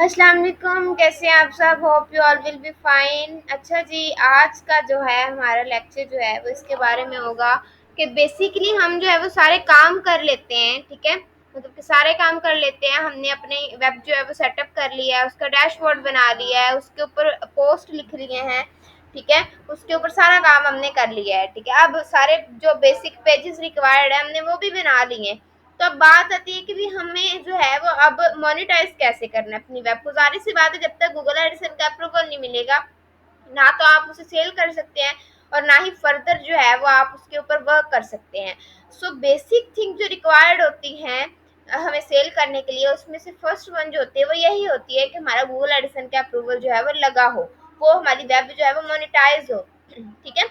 अस्सलाम वालेकुम, कैसे हैं आप सब? Hope you all will be fine. अच्छा जी, आज का जो है हमारा लेक्चर जो है वो इसके बारे में होगा कि बेसिकली हम जो है वो सारे काम कर लेते हैं, ठीक है। मतलब कि सारे काम कर लेते हैं, हमने अपने वेब जो है वो सेटअप कर लिया है, उसका डैशबोर्ड बना लिया है, उसके ऊपर पोस्ट लिख लिए हैं, ठीक है। उसके ऊपर सारा काम हमने कर लिया है, ठीक है। अब सारे जो बेसिक पेजेस रिक्वायर्ड है हमने वो भी बना लिए हैं। तो अब बात आती है कि भी हमें जो है वो अब मोनेटाइज कैसे करना है अपनी वेब को। जाहिर सी बात है, जब तक गूगल एडसेंस का अप्रूवल नहीं मिलेगा, ना तो आप उसे सेल कर सकते हैं और ना ही फर्दर जो है वो आप उसके ऊपर वर्क कर सकते हैं। सो बेसिक थिंग जो रिक्वायर्ड होती हैं हमें सेल करने के लिए, उसमें से फर्स्ट वन जो होती है वो यही होती है कि हमारा गूगल एडसेंस का अप्रूवल जो है वो लगा हो, वो हमारी वेब जो है वो मोनेटाइज हो, ठीक है।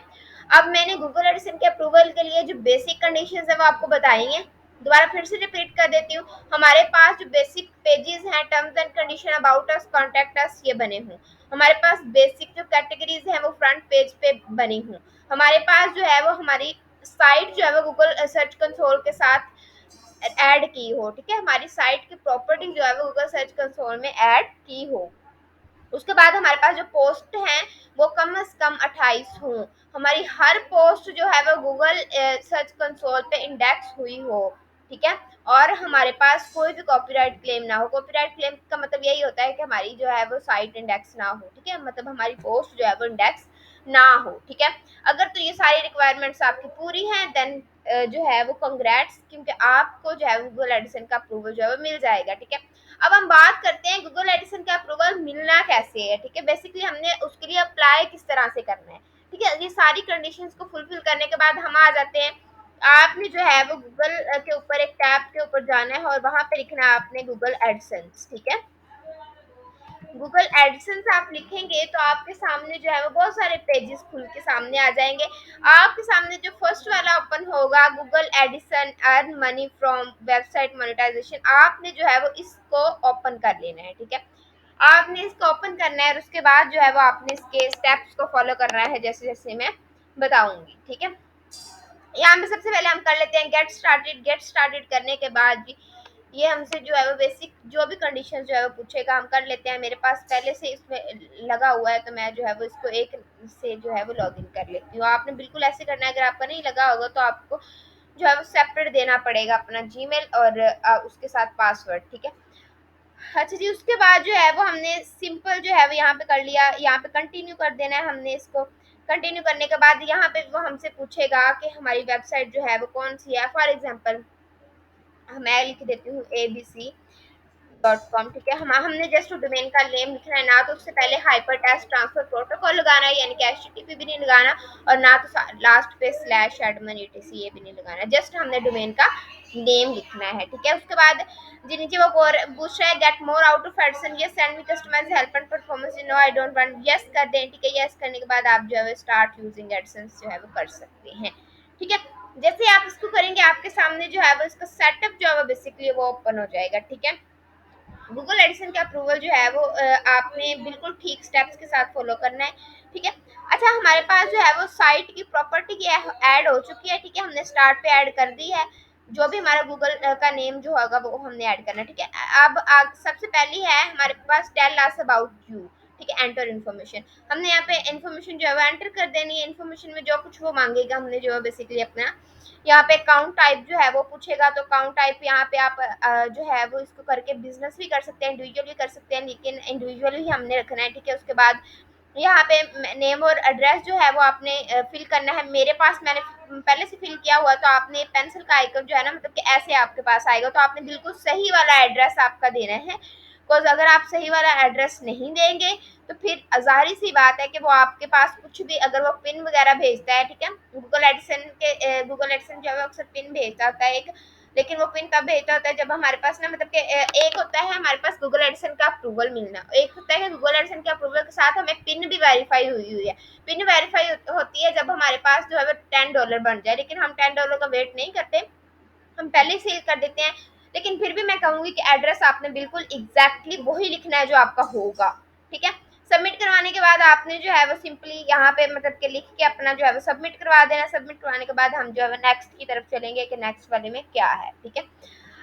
अब मैंने गूगल एडसेंस के अप्रूवल के लिए जो बेसिक कंडीशंस है वो आपको बताई हैं। दोबारा फिर से रिपीट कर देती हूँ। हमारे पास जो बेसिक पेजेस हैं, terms and condition, about us, contact us, ये बने हों। हमारे पास बेसिक जो कैटेगरीज हैं वो फ्रंट पेज पे बनी हों। हमारे पास जो है वो हमारी साइट जो है वो गूगल सर्च कंसोल के साथ ऐड की हो, ठीक है। हमारी साइट की प्रॉपर्टी जो है वो गूगल सर्च कंसोल में ऐड की हो। उसके बाद हमारे पास जो पोस्ट हैं वो कम से कम 28 हों। हमारी हर पोस्ट जो है वो गूगल सर्च कंसोल पे इंडेक्स हुई हो, ठीक है। और हमारे पास कोई भी कॉपीराइट क्लेम ना हो। कॉपीराइट क्लेम का मतलब यही होता है कि हमारी जो है वो साइट इंडेक्स ना हो, ठीक है। मतलब हमारी पोस्ट जो है वो इंडेक्स ना हो, ठीक है। अगर तो ये सारी रिक्वायरमेंट्स आपकी पूरी हैं, देन जो है वो कंग्रेट्स, क्योंकि आपको जो है गूगल एडिसन का अप्रूवल जो है वो मिल जाएगा, ठीक है। अब हम बात करते हैं गूगल एडिसन का अप्रूवल मिलना कैसे है, ठीक है। बेसिकली हमने उसके लिए अप्लाई किस तरह से करना है, ठीक है। ये सारी कंडीशंस को फुलफिल करने के बाद हम आ जाते हैं। आपने जो है वो गूगल के ऊपर एक टैब के ऊपर जाना है और वहां पे लिखना है आपने गूगल एडसेंस, ठीक है। गूगल एडसेंस आप लिखेंगे तो आपके सामने जो है वो बहुत सारे पेजेस खुल के सामने आ जाएंगे। आपके सामने जो फर्स्ट वाला ओपन होगा, Google AdSense earn money from website monetization, आपने जो है वो इसको ओपन कर लेना है, ठीक है। आपने इसको ओपन करना है और उसके बाद जो है वो आपने इसके स्टेप्स को फॉलो करना है, जैसे जैसे मैं बताऊंगी, ठीक है। यहाँ पे सबसे पहले हम कर लेते हैं गेट स्टार्टेड। गेट स्टार्टेड करने के बाद भी ये हमसे जो है वो बेसिक जो भी कंडीशन जो है वो पूछेगा, हम कर लेते हैं। मेरे पास पहले से इसमें लगा हुआ है तो मैं जो है वो इसको एक से जो है वो लॉगिन कर लेती हूँ। आपने बिल्कुल ऐसे करना है। अगर आपका नहीं लगा होगा तो आपको जो है वो सेपरेट देना पड़ेगा अपना जीमेल और उसके साथ पासवर्ड, ठीक है। अच्छा जी, उसके बाद जो है वो हमने सिंपल जो है वो यहाँ पे कर लिया। यहाँ पे कंटिन्यू कर देना है हमने इसको। कंटिन्यू करने के बाद यहाँ पे वो हमसे पूछेगा कि हमारी वेबसाइट जो है वो कौन सी है। फॉर एग्जांपल मैं लिख देती हूँ abc.com, ठीक है। हमने जस्ट डोमेन का नेम लिखना है, ना तो उससे पहले हाइपर टेक्स्ट ट्रांसफर प्रोटोकॉल लगाना है, यानी कि एचटीटीपी भी नहीं लगाना, और ना तो लास्ट पे स्लैश एडमिन etc ये भी नहीं लगाना। जस्ट हमने डोमेन का नेम लिखना है, ठीक है। उसके बाद जी नीचे वो पूछ रहा है get more out of AdSense, yes send me customize help and performance, no I don't want, yes कर दें, ठीक है। यस करने के बाद आप जो है स्टार्ट यूजिंग एडसेंस जो है वो कर सकते हैं, ठीक है। जैसे आप इसको करेंगे आपके सामने जो है वो इसका सेटअप जो है वो बेसिकली वो ओपन हो जाएगा, ठीक है। गूगल एडिसन का अप्रूवल जो है वो आपने बिल्कुल ठीक स्टेप्स के साथ फॉलो करना है, ठीक है। अच्छा, हमारे पास जो है वो साइट की प्रॉपर्टी की ऐड हो चुकी है, ठीक है। हमने स्टार्ट पे ऐड कर दी है। जो भी हमारा गूगल का नेम जो होगा वो हमने ऐड करना है, ठीक है। अब सबसे पहली है हमारे पास टेल अस अबाउट यू, ठीक है। एंटर इन्फॉर्मेशन, हमने यहाँ पे इन्फॉर्मेशन जो है वो एंटर कर देनी है। इन्फॉर्मेशन में जो कुछ वो मांगेगा हमने जो है बेसिकली अपना यहाँ पे अकाउंट टाइप जो है वो पूछेगा, तो अकाउंट टाइप यहाँ पे आप जो है वो इसको करके बिजनेस भी कर सकते हैं, इंडिविजुअल भी कर सकते हैं, लेकिन इंडिविजुअल ही हमने रखना है, ठीक है। उसके बाद यहाँ पे नेम और एड्रेस जो है वो आपने फिल करना है। मेरे पास मैंने पहले से फिल किया हुआ, तो आपने पेंसिल का आइकन जो है ना, मतलब कि ऐसे आपके पास आएगा, तो आपने बिल्कुल सही वाला एड्रेस आपका देना है। बिकॉज अगर आप सही वाला एड्रेस नहीं देंगे तो फिर जाहिर सी बात है कि वो आपके पास कुछ भी, अगर वो पिन वगैरह भेजता है, ठीक है। गूगल एडसन जो है अक्सर पिन भेजता होता है एक, लेकिन वो पिन तब भेजता होता है जब हमारे पास ना, मतलब कि एक होता है हमारे पास गूगल एडसन का अप्रूवल मिलना, एक होता है गूगल एडसन के अप्रूवल के साथ हमें पिन भी वेरीफाई हुई हुई है। पिन वेरीफाई होती है जब हमारे पास जो है वो $10 बन जाए, लेकिन हम $10 का वेट नहीं करते, हम पहले से कर देते हैं। लेकिन फिर भी मैं कहूंगी कि एड्रेस आपने बिल्कुल एग्जैक्टली वही लिखना है जो आपका होगा, ठीक है। सबमिट करवाने के बाद आपने जो है वो सिंपली यहाँ पे मतलब कि लिख के अपना जो है वो सबमिट करवा देना। सबमिट करवाने के बाद हम जो है वो नेक्स्ट की तरफ चलेंगे कि नेक्स्ट वाले में क्या है, ठीक है।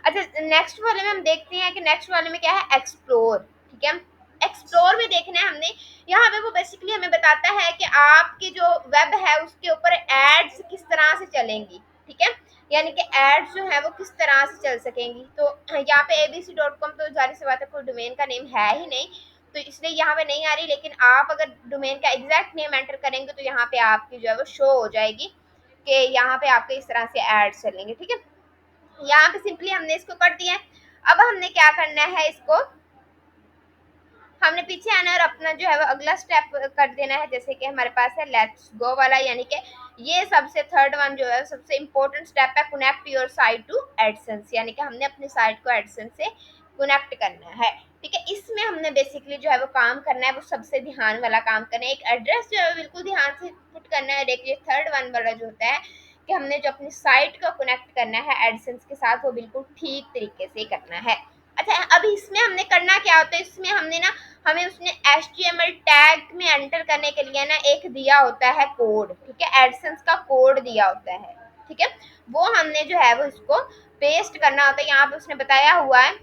अच्छा, नेक्स्ट वाले में हम देखते हैं कि नेक्स्ट वाले में क्या है, एक्सप्लोर, ठीक है। एक्सप्लोर में देखना है हमने, यहाँ पे वो बेसिकली हमें बताता है कि आपकी जो वेब है उसके ऊपर एड्स किस तरह से चलेंगी, ठीक है, यानी कि एड्स जो है वो किस तरह से चल सकेंगी। तो यहाँ पे abc.com तो जाहिर सी बात है कोई डोमेन का नेम है ही नहीं, तो इसलिए यहाँ पे नहीं आ रही, लेकिन आप अगर डोमेन का एग्जैक्ट नेम एंटर करेंगे तो यहाँ पे आपकी जो है वो शो हो जाएगी कि यहाँ पे आपके इस तरह से एड्स चलेंगे, ठीक है। यहाँ पे सिंपली हमने इसको कर दिया है। अब हमने क्या करना है, इसको हमने पीछे आना और अपना जो है वो अगला स्टेप कर देना है, जैसे कि हमारे पास है लेट्स गो वाला, यानी कि ये सबसे थर्ड वन जो है सबसे इम्पोर्टेंट स्टेप है, connect your site to AdSense, यानी कि हमने अपनी साइट को एडसेंस से कनेक्ट करना है, ठीक है। इसमें हमने बेसिकली जो है वो काम करना है, वो सबसे ध्यान वाला काम करना है, एक एड्रेस जो है बिल्कुल ध्यान से पुट करना है। देखिए थर्ड वन वाला जो होता है कि हमने जो अपनी साइट को कनेक्ट करना है एडसेंस के साथ, वो बिल्कुल ठीक तरीके से करना है। अच्छा, अब इसमें हमने करना क्या होता है, इसमें हमने ना हमें उसने HTML टैग में एंटर करने के लिए ना एक दिया होता है कोड, ठीक है, एडसेंस का कोड दिया होता है, ठीक है, वो हमने जो है वो इसको पेस्ट करना होता है। यहाँ पे उसने बताया हुआ है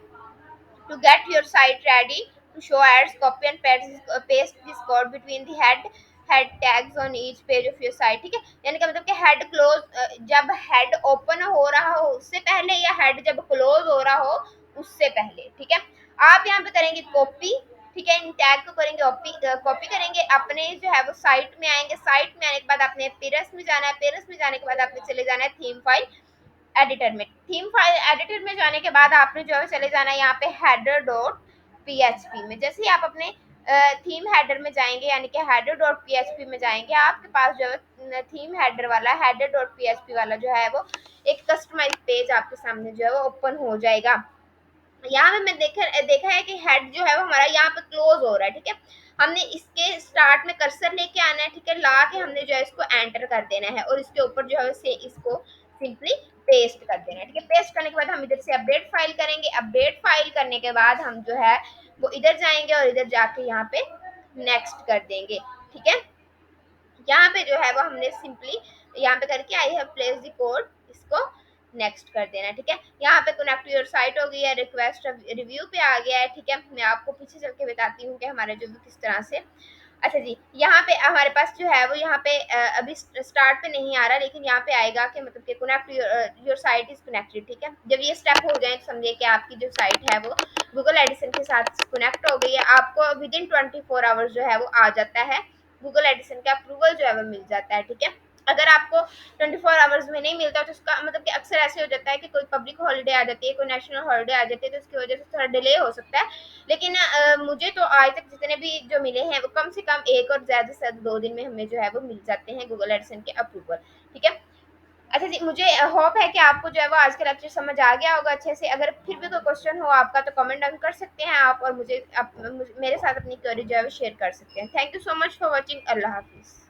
to get your site ready to show ads, copy and paste this code between the head tags on each page of your site, ठीक है, यानी कि मतलब कि हेड क्लोज जब हेड ओपन हो रहा हो उससे पहले या हेड जब क्लोज हो रहा हो उससे पहले, ठीक है। आप यहाँ पे करेंगे कॉपी, ठीक है, इन टैग को करेंगे कॉपी करेंगे, अपने जो है वो साइट में आएंगे, साइट में आने के बाद आपने पेरस में जाना है, पेरस में जाने के बाद आपने चले जाना है थीम फाइल एडिटर में, थीम फाइल एडिटर में जाने के बाद आपने जो है चले जाना है यहाँ पे header.php में। जैसे ही आप अपने थीम हेडर में जाएंगे, यानी कि header.php में जाएंगे, आपके पास जो है थीम हेडर वाला header.php वाला जो है वो एक कस्टमाइज पेज आपके सामने जो है वो ओपन हो जाएगा। यहाँ पे मैं देखा है कि हेड जो है वो हमारा यहाँ पे क्लोज हो रहा है, ठीक है, हमने इसके स्टार्ट में कर्सर लेके आना है, ठीक है, ला के हमने जो है इसको एंटर कर देना है और इसके ऊपर जो है से इसको सिंपली पेस्ट कर देना है, ठीक है। पेस्ट करने के बाद हम इधर से अपडेट फाइल करेंगे, अपडेट फाइल करने के बाद हम जो है वो इधर जाएंगे और इधर जाके यहाँ पे नेक्स्ट कर देंगे, ठीक है। यहाँ पे जो है वो हमने सिंपली यहाँ पे करके I have place the code, इसको नेक्स्ट कर देना, ठीक है। यहाँ पे कनेक्ट योर साइट हो गई है, रिक्वेस्ट रिव्यू पे आ गया है, ठीक है। मैं आपको पीछे चल के बताती हूँ कि हमारे जो किस तरह से। अच्छा जी, यहाँ पे हमारे पास जो है वो यहाँ पे अभी स्टार्ट पे नहीं आ रहा, लेकिन यहाँ पे आएगा कि मतलब कि connect your site is connected, ठीक है। जब ये स्टेप हो जाए तो समझिए कि आपकी जो साइट है वो गूगल एडिसन के साथ कनेक्ट हो गई है। आपको विद इन 24 आवर्स जो है वो आ जाता है, गूगल एडिसन का अप्रूवल जो है वो मिल जाता है, ठीक है। अगर आपको 24 आवर्स में नहीं मिलता तो उसका मतलब कि अक्सर ऐसे हो जाता है कि कोई पब्लिक हॉलिडे आ जाती है, कोई नेशनल हॉलिडे आ जाती है, तो उसकी वजह से थोड़ा डिले हो सकता है। लेकिन मुझे तो आज तक जितने भी जो मिले हैं वो कम से कम एक और ज़्यादा से ज़्यादा 2 दिन में हमें जो है वो मिल जाते हैं गूगल एडसन के अप्रूवल, ठीक है। अच्छा जी, मुझे होप है कि आपको जो है वो आज का लेक्चर समझ आ गया होगा अच्छे से। अगर फिर भी कोई क्वेश्चन हो आपका तो कमेंट डाउन कर सकते हैं आप, और मेरे साथ अपनी क्वेरी जो है वो शेयर कर सकते हैं। Thank you so much for watching. अल्लाह हाफिज़।